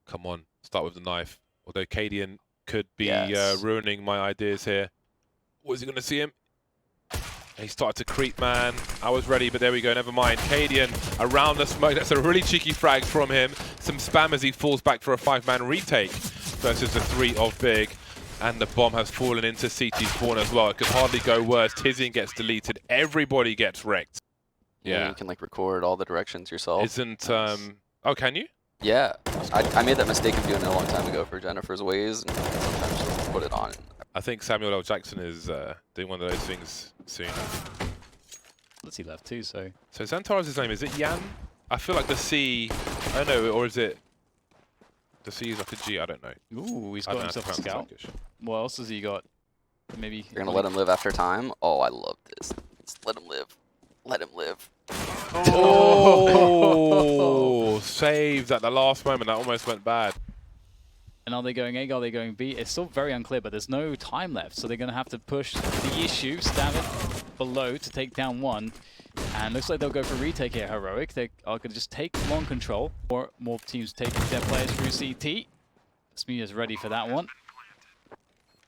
Come on, start with the knife. Although Cadian could be ruining my ideas here. Was he going to see him? He started to creep, man. I was ready, but there we go. Never mind. Cadian around the smoke. That's a really cheeky frag from him. Some spam as he falls back for a 5-man retake versus the 3 of Big. And the bomb has fallen into CT spawn as well. It could hardly go worse. Tizian gets deleted. Everybody gets wrecked. Yeah, you can like record all the directions yourself. Isn't oh, can you? Yeah, I made that mistake of doing it a long time ago for Jennifer's Ways, and sometimes just put it on. I think Samuel L. Jackson is doing one of those things soon. Let's see left too, so. So Xantares' name, is it Yan? I feel like the C, I don't know, or is it, the C is like a G, I don't know. Ooh, he's got himself a scout. What else has he got? Maybe. You're gonna let him live after time? Oh, I love this. Just let him live. Let him live. Oh, saved at the last moment. That almost went bad. And are they going A? Are they going B? It's still very unclear, but there's no time left, so they're going to have to push the issue, stab it below to take down one. And looks like they'll go for retake here. Heroic, they are going to just take long control, or more teams taking their players through CT. Smear's ready for that one.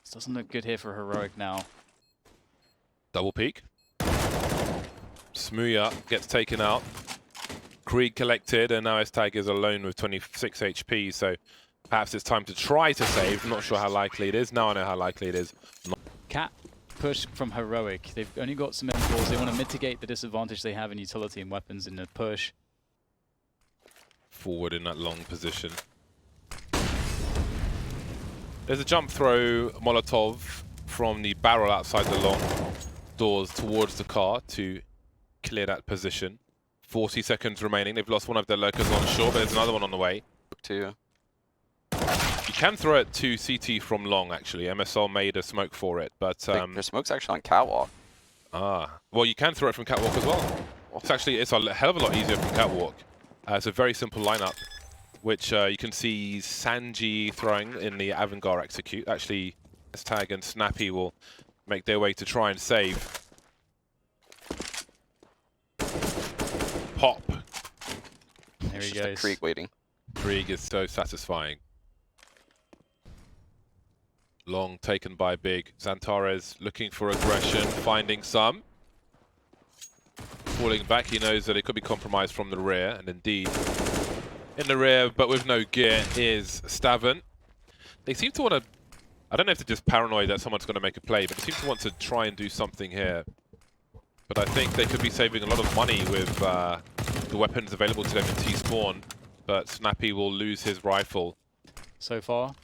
This doesn't look good here for Heroic now. Double peek. Smuya gets taken out. Krieg collected, and now his tag is alone with 26 HP, so perhaps it's time to try to save. I'm not sure how likely it is. Now I know how likely it is. Cat push from Heroic. They've only got some M4s. They want to mitigate the disadvantage they have in utility and weapons in the push. Forward in that long position. There's a jump throw Molotov from the barrel outside the long doors towards the car to clear that position. 40 seconds remaining. They've lost one of their lurkers on shore, but there's another one on the way. You can throw it to CT from long, actually. MSL made a smoke for it, but their smoke's actually on catwalk. Well, you can throw it from catwalk as well. It's a hell of a lot easier from catwalk. It's a very simple lineup, which you can see Sanji throwing in the Avangar execute. Actually, S-Tag and Snappy will make their way to try and save. Pop. There he goes. Krieg waiting. Krieg is so satisfying. Long taken by Big. Xantares looking for aggression, finding some. Falling back, he knows that it could be compromised from the rear, and indeed, in the rear, but with no gear, is Stavern. They seem to want to, I don't know if they're just paranoid that someone's going to make a play, but they seem to want to try and do something here. But I think they could be saving a lot of money with the weapons available to them in T-spawn, but Snappy will lose his rifle. So far,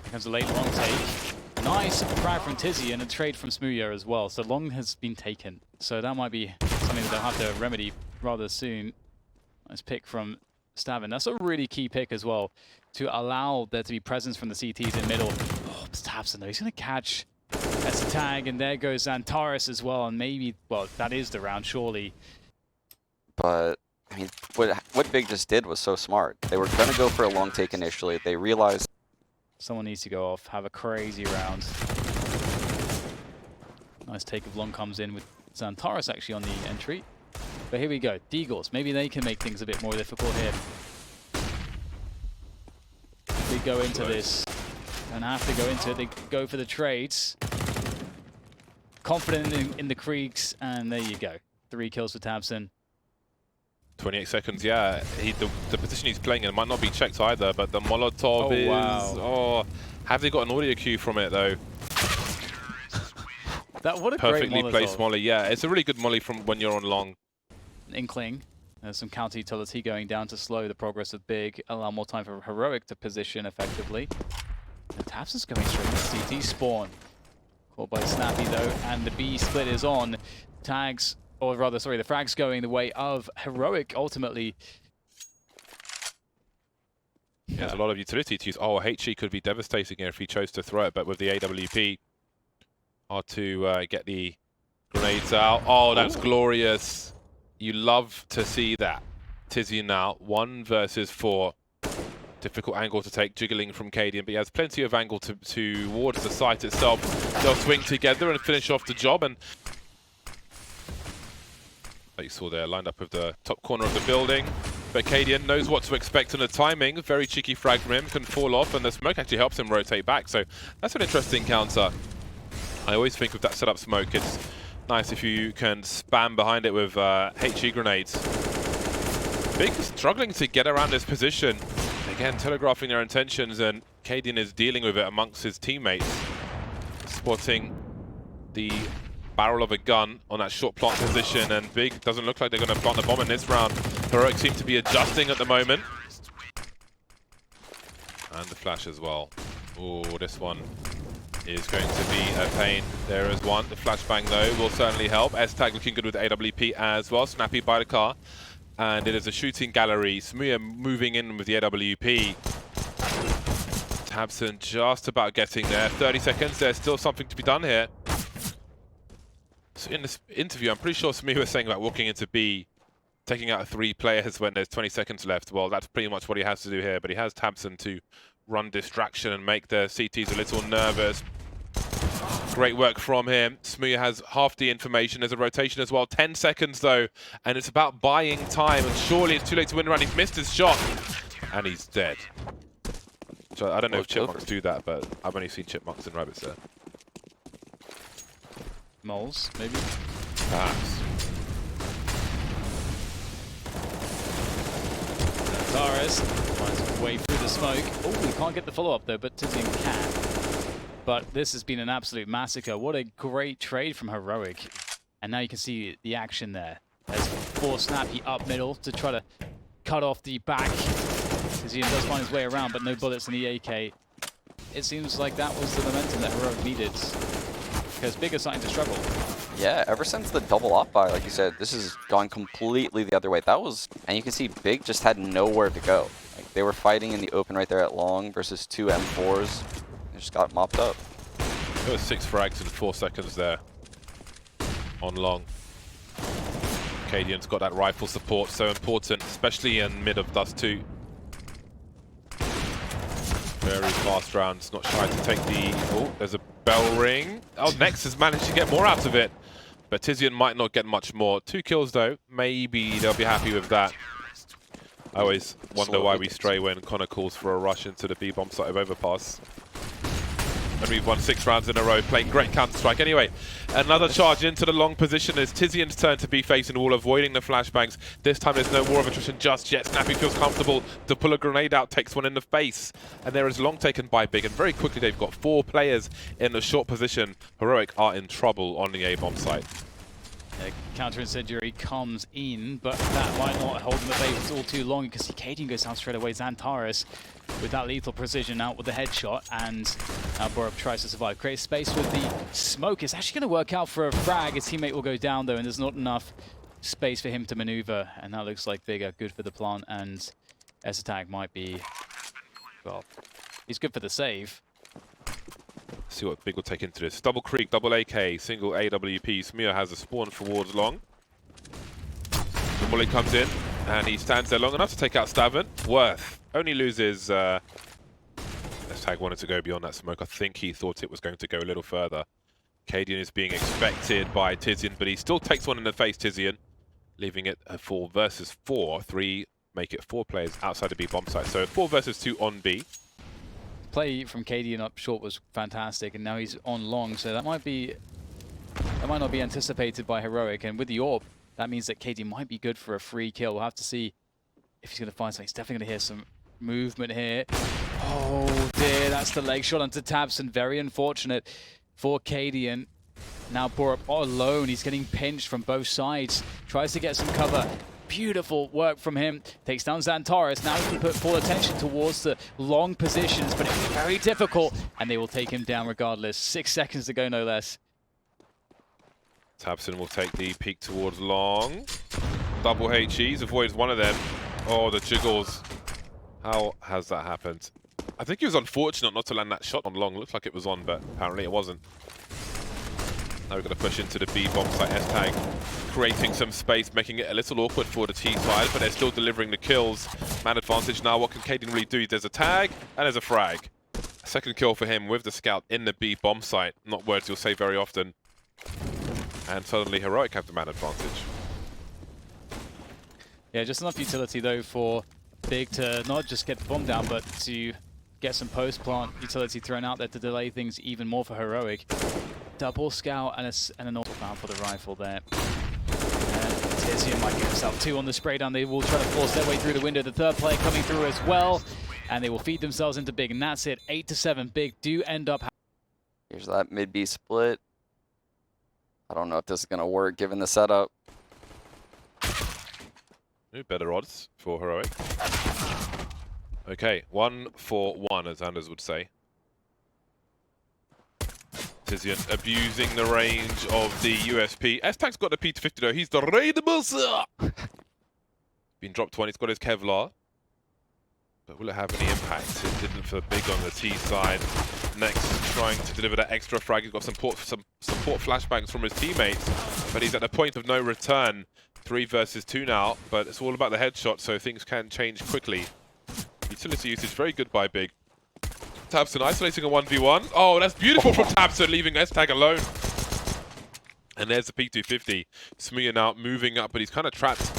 here comes a late long take. Nice frag from Tizzy and a trade from Smuya as well. So long has been taken. So that might be something that they'll have to remedy rather soon. Nice pick from Stavin. That's a really key pick as well, to allow there to be presence from the CTs in middle. Oh, Stabson though, he's going to catch that's a tag, and there goes Xantares as well, and maybe, well, that is the round, surely. But, I mean, what Big just did was so smart. They were going to go for a long take initially. They realized someone needs to go off, have a crazy round. Nice take of long comes in with Xantares actually on the entry. But here we go, Deagles. Maybe they can make things a bit more difficult here. We go into this. And have to go into it. They go for the trades. Confident in the Kriegs, and there you go. 3 kills for Tabson. 28 seconds, yeah. The position he's playing in might not be checked either, but the Molotov is... Wow. Oh, have they got an audio cue from it, though? What a perfectly great placed molly, yeah. It's a really good molly from when you're on long. Inkling. There's some counter utility going down to slow the progress of Big, allow more time for Heroic to position effectively. And Tabson's going straight to CT spawn. Caught by Snappy though, and the B split is on. Tags, or rather, sorry, the frag's going the way of Heroic ultimately. Yeah, there's a lot of utility to use. Oh, HE could be devastating here if he chose to throw it, but with the AWP, hard to get the grenades out. Oh, that's glorious. You love to see that. Tizian now, 1 versus 4. Difficult angle to take, jiggling from Cadian, but he has plenty of angle towards the site itself. They'll swing together and finish off the job, and like you saw there, lined up with the top corner of the building. but Cadian knows what to expect, and the timing, very cheeky frag from him, can fall off, and the smoke actually helps him rotate back. So that's an interesting counter. I always think with that setup smoke, it's nice if you can spam behind it with HE grenades. Big struggling to get around this position. Again, telegraphing their intentions, and Cadian is dealing with it amongst his teammates. Spotting the barrel of a gun on that short plant position, and Big doesn't look like they're going to plant the bomb in this round. Heroic seem to be adjusting at the moment. And the flash as well. Oh, this one is going to be a pain. There is one. The flashbang, though, will certainly help. S-Tag looking good with AWP as well. Snappy by the car. And it is a shooting gallery. Smooya moving in with the AWP. tabseN just about getting there. 30 seconds. There's still something to be done here. So in this interview, I'm pretty sure Smooya was saying about walking into B, taking out 3 players when there's 20 seconds left. Well, that's pretty much what he has to do here. But he has tabseN to run distraction and make the CTs a little nervous. Great work from him. Smooya has half the information. There's a rotation as well. 10 seconds, though. And it's about buying time. And surely it's too late to win the round. He's missed his shot. And he's dead. So I don't know if chipmunks do that, but I've only seen chipmunks and rabbits there. Moles, maybe? Perhaps. Taris finds his way through the smoke. Oh, he can't get the follow-up, though, but tiziaN can. But this has been an absolute massacre. What a great trade from Heroic. And now you can see the action there. As forced Snappy up middle to try to cut off the back. tiziaN does find his way around, but no bullets in the AK. It seems like that was the momentum that Heroic needed. Because Big is starting to struggle. Yeah, ever since the double op buy, like you said, this has gone completely the other way. That was, and you can see Big just had nowhere to go. Like, they were fighting in the open right there at long versus 2 M4s. They just got mopped up. There were 6 frags in 4 seconds there on long. Cadian's got that rifle support, so important, especially in mid of Dust 2. Very fast rounds, not shy to take the... Oh, there's a bell ring. Oh, Nex has managed to get more out of it. But tiziaN might not get much more. 2 kills, though. Maybe they'll be happy with that. I always wonder why we stray when Connor calls for a rush into the B-bomb site of overpass. And we've won 6 rounds in a row, playing great Counter-Strike. Anyway, another charge into the long position. It's tiziaN's turn to be facing the wall, avoiding the flashbangs. This time there's no war of attrition just yet. Snappy feels comfortable to pull a grenade out, takes one in the face. And there is long taken by Big, and very quickly they've got 4 players in the short position. Heroic are in trouble on the A-bomb site. Counter-incendiary comes in, but that might not hold him at bay for all too long because CadiaN goes down straight away. Xantares with that lethal precision out with the headshot, and now Borup tries to survive. Creates space with the smoke. It's actually going to work out for a frag. His teammate will go down though, and there's not enough space for him to maneuver, and that looks like Big are good for the plant, and S-Attack might be, well, he's good for the save. See what Big will take into this. Double Creek, double AK, single AWP. Smooya has a spawn towards long. The bullet comes in, and he stands there long enough to take out stavN. Worth only loses... S-Tag wanted to go beyond that smoke. I think he thought it was going to go a little further. CadiaN is being expected by tiziaN, but he still takes one in the face, tiziaN, leaving it a 4 versus 4. 3 make it 4 players outside the B bomb site. So 4 versus 2 on B. Play from CadiaN up short was fantastic, and now he's on long, so that might not be anticipated by Heroic. And with the AWP, that means that CadiaN might be good for a free kill. We'll have to see if he's going to find something. He's definitely going to hear some movement here. Oh dear, that's the leg shot onto tabseN. Very unfortunate for CadiaN. Now Borup alone. He's getting pinched from both sides. Tries to get some cover. Beautiful work from him. Takes down Xantares. Now he can put full attention towards the long positions, but it's very difficult, and they will take him down regardless. 6 seconds to go, no less. tabseN will take the peek towards long. Double HEs, avoids one of them. Oh, the jiggles. How has that happened? I think he was unfortunate not to land that shot on long. Looks like it was on, but apparently it wasn't. Now we've got to push into the B bomb site. S-Tag creating some space, making it a little awkward for the T side, but they're still delivering the kills. Man advantage now. What can CadiaN really do? There's a tag and there's a frag. A second kill for him with the scout in the B bomb site. Not words you'll say very often. And suddenly Heroic have the man advantage. Yeah, just enough utility though for Big to not just get the bomb down, but to get some post-plant utility thrown out there to delay things even more for Heroic. Double scout and an auto foul for the rifle there. And Tizian might get himself 2 on the spray down. They will try to force their way through the window. The third player coming through as well. And they will feed themselves into Big, and that's it. 8-7. Big do end up. Here's that mid-B split. I don't know if this is going to work given the setup. Better odds for Heroic. Okay, 1 for 1, as Anders would say. Tizian abusing the range of the USP. S-Tag's got the P250 though. He's the raidable. Been dropped 20. He's got his Kevlar. But will it have any impact? It didn't for Big on the T side. Next, trying to deliver that extra frag. He's got some support flashbangs from his teammates, but he's at the point of no return. 3 versus 2 now, but it's all about the headshot, so things can change quickly. Utility usage very good by Big. Tabson isolating a 1v1. Oh, that's beautiful from Tabson, leaving S-Tag alone. And there's the P250. Smooya now moving up, but he's kind of trapped.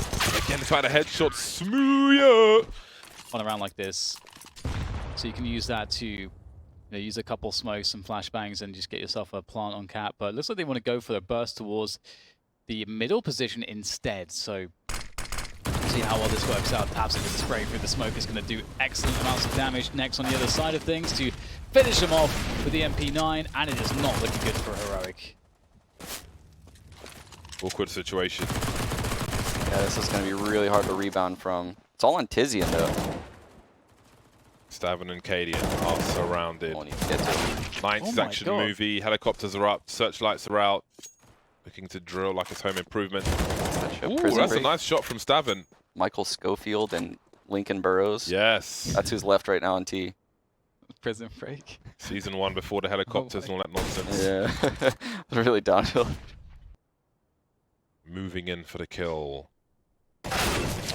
Again, trying a headshot. Smooya! On a round like this, so you can use that to use a couple smokes and flashbangs and just get yourself a plant on cap. But it looks like they want to go for a burst towards the middle position instead. So see how well this works out. Tabson with the spray through the smoke is going to do excellent amounts of damage. Next on the other side of things to finish him off with the MP9, and it is not looking good for Heroic. Awkward situation. Yeah, this is going to be really hard to rebound from. It's all on Tizian though. Stavin and Cadian are surrounded. Won't even get to it. 90s action movie. Helicopters are up. Searchlights are out. Looking to drill like it's home improvement. Ooh, that's a nice shot from Stavin. Michael Schofield and Lincoln Burrows. Yes. That's who's left right now on T. Prison break. Season 1 before the helicopters and all that nonsense. Yeah. It's really downhill. Moving in for the kill.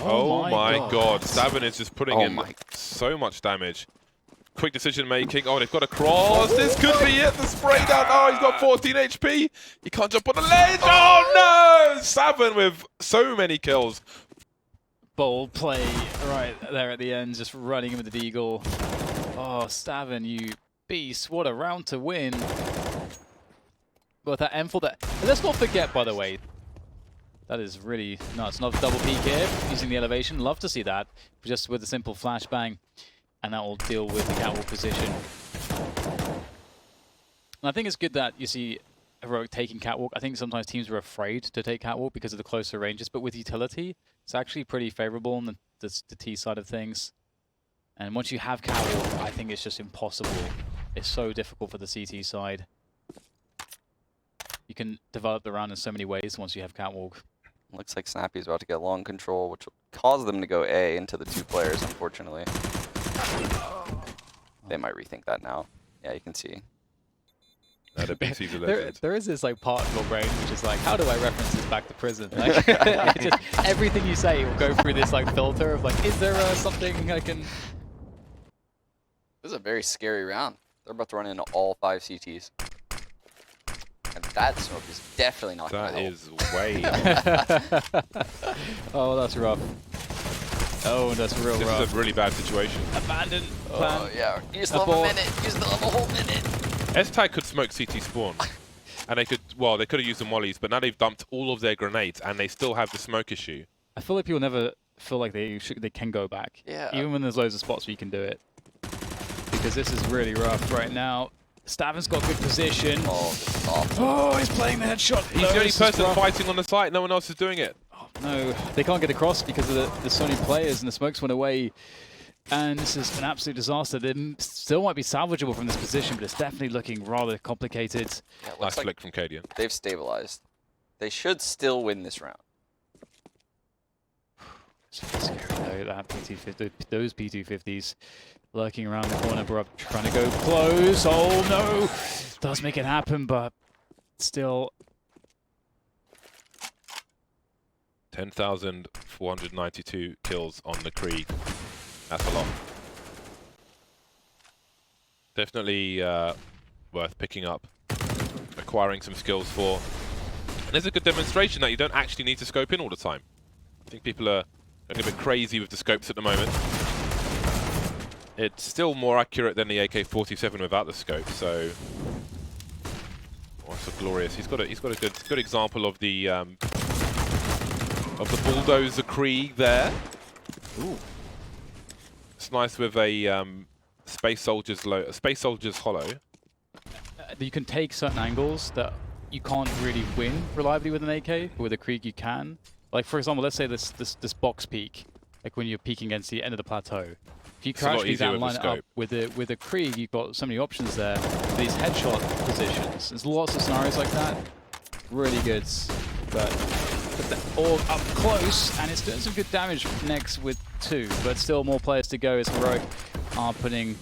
Oh my god. Stavin is just putting in so much damage. Quick decision making. Oh, they've got a cross. This could be it. The spray down. Oh, he's got 14 HP. He can't jump on the ledge. Oh no! Stavin with so many kills. Bold play right there at the end, just running in with the deagle. Oh, Stavin, you beast. What a round to win. But that M4 there. Let's not forget, by the way, that is really nuts. Not double peek here, using the elevation. Love to see that. Just with a simple flashbang. And that will deal with the catwalk position. And I think it's good that you see Heroic taking catwalk. I think sometimes teams are afraid to take catwalk because of the closer ranges, but with utility, it's actually pretty favorable on the T side of things. And once you have catwalk, I think it's just impossible. It's so difficult for the CT side. You can develop the round in so many ways once you have catwalk. Looks like Snappy's about to get long control, which will cause them to go A into the 2 players, unfortunately. They might rethink that now. Yeah, you can see. There is this like part of your brain which is like, how do I reference this back to prison? Like, just, everything you say will go through this like filter of like, is there something I can... This is a very scary round. They're about to run into all 5 CTs. And that smoke is definitely not going to help. That is way. Oh, that's rough. Oh, that's real rough. This is a really bad situation. Abandoned plan. Oh, yeah. You still have a minute. You still have a whole minute. S-Tag could smoke CT spawn. And they could, well, they could have used the mollies, but now they've dumped all of their grenades and they still have the smoke issue. I feel like people never feel like they can go back. Yeah. Even when there's loads of spots where you can do it. Because this is really rough right now. Stavin's got good position. Oh, he's playing the headshot. He's the only person fighting on the site. No one else is doing it. Oh, no, they can't get across because of the Sony players and the smokes went away. And this is an absolute disaster. They still might be salvageable from this position, but it's definitely looking rather complicated. Yeah, nice flick from Cadian. They've stabilized. They should still win this round. It's scary though, that P250, those P250s lurking around the corner, bro, trying to go close. Oh no! Does make it happen, but still. 10,492 kills on the Krieg. That's a lot. Definitely worth picking up, acquiring some skills for. And there's a good demonstration that you don't actually need to scope in all the time. I think people are a bit crazy with the scopes at the moment. It's still more accurate than the AK-47 without the scope, so... Oh, so glorious. He's got a good example of the bulldozer Krieg there. Ooh. It's nice with a Space Soldier's Hollow. You can take certain angles that you can't really win reliably with an AK, but with a Krieg you can. Like for example, let's say this box peek, like when you're peeking against the end of the plateau. If you crouch these out and line it up with a Krieg, you've got so many options there. These headshot positions. There's lots of scenarios like that. Really good, but all up close, and it's doing some good damage next with 2, but still more players to go as Heroic are putting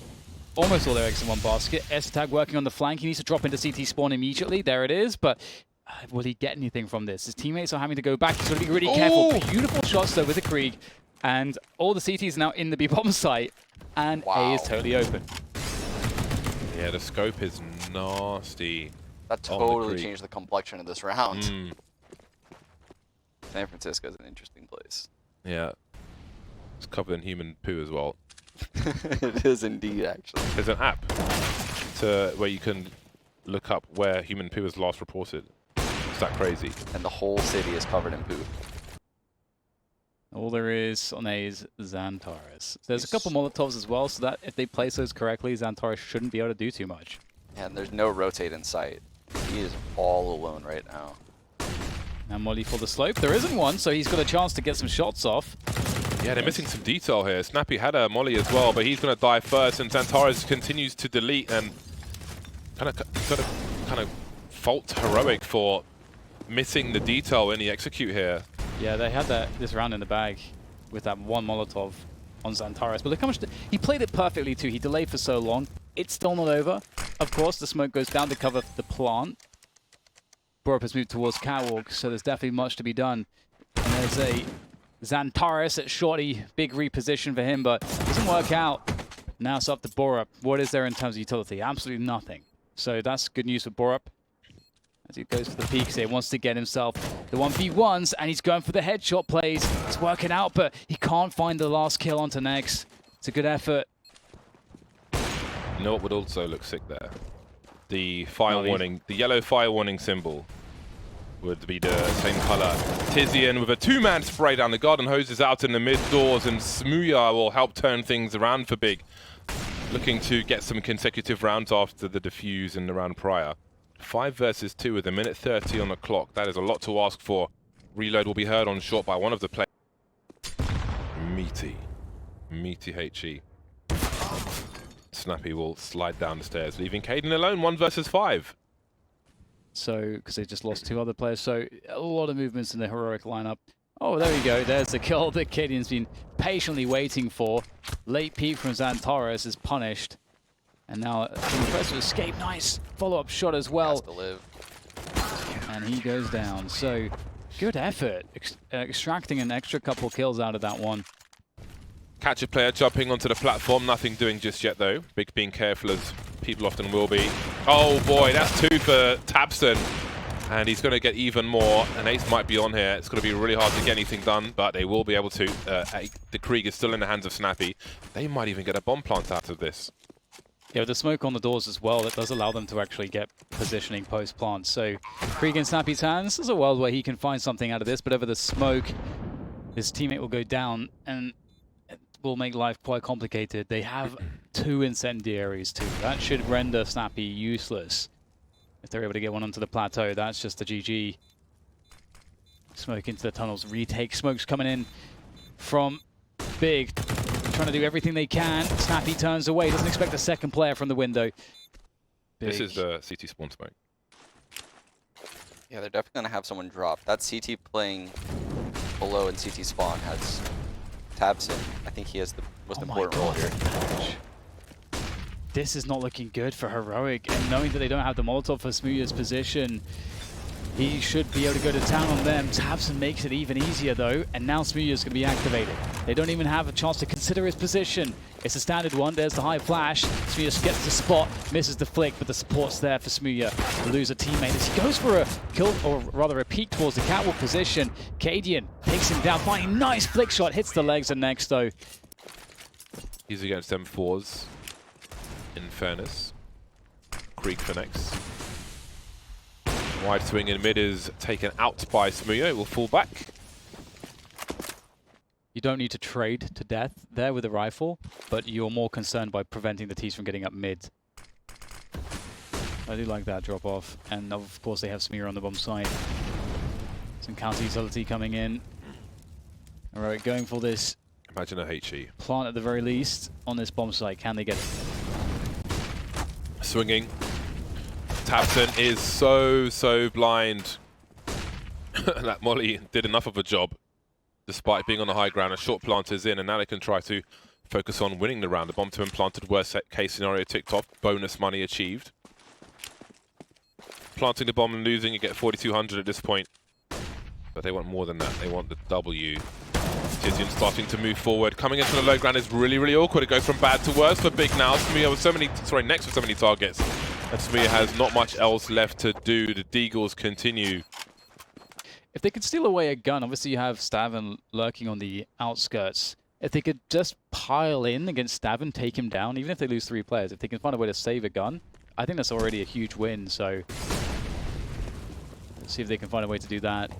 almost all their eggs in one basket. S-Tag working on the flank. He needs to drop into CT spawn immediately. There it is, but will he get anything from this? His teammates are having to go back. He's got to be really careful. Beautiful shots, though, with the Krieg. And all the CTs are now in the B-bomb site, and A is totally open. Yeah, the scope is nasty. That totally changed the complexion of this round. San Francisco is an interesting place. Yeah. It's covered in human poo as well. It is indeed, actually. There's an app where you can look up where human poo was last reported. Is that crazy? And the whole city is covered in poo. All there is on A is Xantares. There's a couple Molotovs as well, so that if they place those correctly, Xantares shouldn't be able to do too much. Yeah, and there's no rotate in sight. He is all alone right now. Now Molly for the slope. There isn't one, so he's got a chance to get some shots off. Yeah, they're missing some detail here. Snappy had a molly as well, but he's going to die first, and Xantares continues to delete and kind of fault Heroic for missing the detail when he execute here. Yeah, they had this round in the bag with that one Molotov on Xantares, but look how much he played it perfectly too. He delayed for so long. It's still not over. Of course, the smoke goes down to cover the plant. Borup has moved towards Catwalk, so there's definitely much to be done. And there's a Xantares at shorty, big reposition for him, but doesn't work out. Now it's up to Borup. What is there in terms of utility? Absolutely nothing. So that's good news for Borup. As he goes for the peaks here, wants to get himself the 1v1s, and he's going for the headshot plays. It's working out, but he can't find the last kill onto Nex. It's a good effort. You know what would also look sick there? The fire warning, the yellow fire warning symbol would be the same color. Tizian with a 2-man spray down. The garden hose is out in the mid doors, and Smooya will help turn things around for Big. Looking to get some consecutive rounds after the defuse in the round prior. 5 versus 2 with 1:30 on the clock. That is a lot to ask for. Reload will be heard on short by one of the players. Meaty HE. Snappy will slide down the stairs, leaving Caden alone. 1 versus 5. So, because they just lost 2 other players, so a lot of movements in the Heroic lineup. Oh, there we go. There's the kill that Cadian's been patiently waiting for. Late peek from Xantares is punished. And now he tries to escape. Nice follow-up shot as well. Has to live. And he goes down. So good effort. Extracting an extra couple kills out of that one. Catch a player jumping onto the platform. Nothing doing just yet though. Big being careful as people often will be. Oh boy, that's 2 for Tabson. And he's going to get even more. An ace might be on here. It's going to be really hard to get anything done, but they will be able to. The Krieg is still in the hands of Snappy. They might even get a bomb plant out of this. Yeah, with the smoke on the doors as well, that does allow them to actually get positioning post-plant. So Krieg in Snappy's hands. There's a world where he can find something out of this, but over the smoke, his teammate will go down, and it will make life quite complicated. They have 2 incendiaries too. That should render Snappy useless. If they're able to get one onto the plateau, that's just a GG. Smoke into the tunnels, retake. Smoke's coming in from Big. Trying to do everything they can. Snappy turns away, doesn't expect a second player from the window. Big. This is the CT spawn smoke. Yeah, they're definitely going to have someone drop. That CT playing below in CT spawn has Tabson. I think he has the most important role here. This is not looking good for Heroic, and knowing that they don't have the Molotov for Smooya's position, He should be able to go to town on them. tabseN makes it even easier though, and now smooya's going to be activated. They don't even have a chance to consider his position. It's a standard one. There's the high flash. smooya gets the spot, misses the flick, but the support's there for smooya to lose a teammate as he goes for a kill, or rather a peek towards the catwalk position. cadiaN takes him down, finding nice flick shot, hits the legs, and next though. He's against M4s, in fairness. Creek for next. Wide swing in mid is taken out by smooya. It will fall back. You don't need to trade to death there with a rifle, but you're more concerned by preventing the T's from getting up mid. I do like that drop off, and of course they have smooya on the bomb side. Some counter utility coming in. Heroic going for this. Imagine a HE. Plant at the very least on this bomb site. Can they get it? Swinging. tabseN is so blind. That Molly did enough of a job, despite being on the high ground. A short plant is in, and now they can try to focus on winning the round. The bomb to implanted, worst case scenario ticked off, bonus money achieved. Planting the bomb and losing, you get 4,200 at this point. But they want more than that. They want the W. tiziaN starting to move forward. Coming into the low ground is really awkward. It goes from bad to worse for Big now. smooya with next with so many targets. And smooya has not much else left to do. The Deagles continue. If they could steal away a gun, obviously you have stavnE lurking on the outskirts. If they could just pile in against stavnE, take him down, even if they lose 3 players, if they can find a way to save a gun, I think that's already a huge win. So let's see if they can find a way to do that.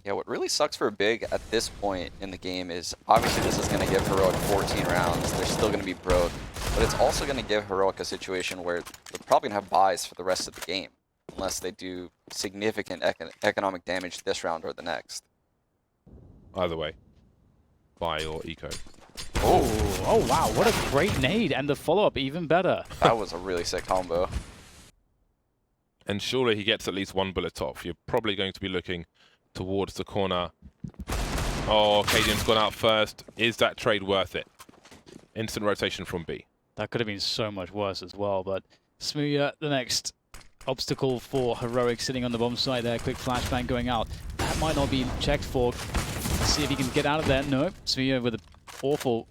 Yeah, what really sucks for Big at this point in the game is obviously this is going to give Heroic 14 rounds. They're still going to be broke, but it's also going to give Heroic a situation where they're probably going to have buys for the rest of the game, unless they do significant economic damage this round or the next. Either way, buy or eco. Oh wow, what a great nade, and the follow-up even better. That was a really sick combo. And surely he gets at least 1 bullet off. You're probably going to be looking towards the corner. Oh, cadiaN's gone out first. Is that trade worth it? Instant rotation from B. That could have been so much worse as well, but smooya, the next obstacle for Heroic, sitting on the bomb site there. Quick flashbang going out. That might not be checked for. Let's see if he can get out of there. No, smooya with an awfully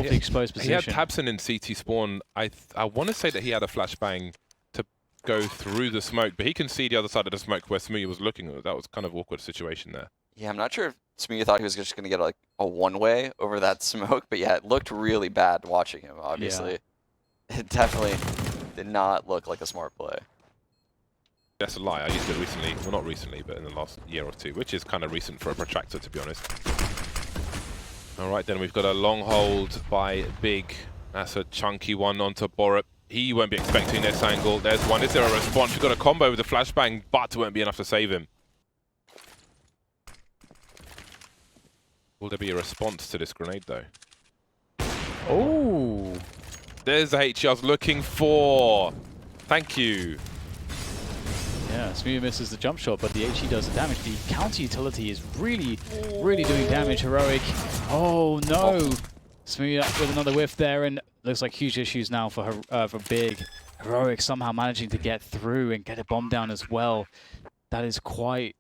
exposed position. He had tabseN in CT spawn. I want to say that he had a flashbang to go through the smoke, but he can see the other side of the smoke where smooya was looking. That was kind of awkward situation there. Yeah, I'm not sure if smooya thought he was just going to get like a one-way over that smoke, but yeah, it looked really bad watching him, obviously. Yeah. It definitely did not look like a smart play. That's a lie. I used it recently. Well, not recently, but in the last year or two, which is kind of recent for a protractor, to be honest. All right, then we've got a long hold by Big. That's a chunky one onto borup. He won't be expecting this angle. There's one. Is there a response? We've got a combo with the flashbang, but it won't be enough to save him. Will there be a response to this grenade, though? Oh! There's the HE I was looking for. Thank you. Yeah, smooya misses the jump shot, but the HE does the damage. The counter utility is really doing damage. Heroic. Oh no! smooya with another whiff there, and looks like huge issues now for Big. Heroic somehow managing to get through and get a bomb down as well. That is quite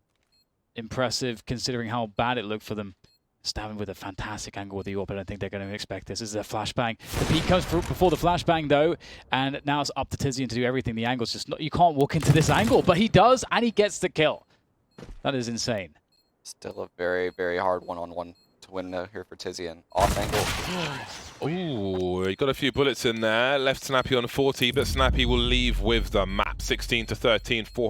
impressive considering how bad it looked for them. stavnE with a fantastic angle with the AWP. I don't think they're going to expect this. This is a flashbang. The peek comes before the flashbang though, and now it's up to tiziaN to do everything. The angle's just not, you can't walk into this angle, but he does, and he gets the kill. That is insane. Still a very hard one-on-one to win here for tiziaN. Off angle. Ooh, he got a few bullets in there. Left Snappy on 40, but Snappy will leave with the map. 16 to 13, 4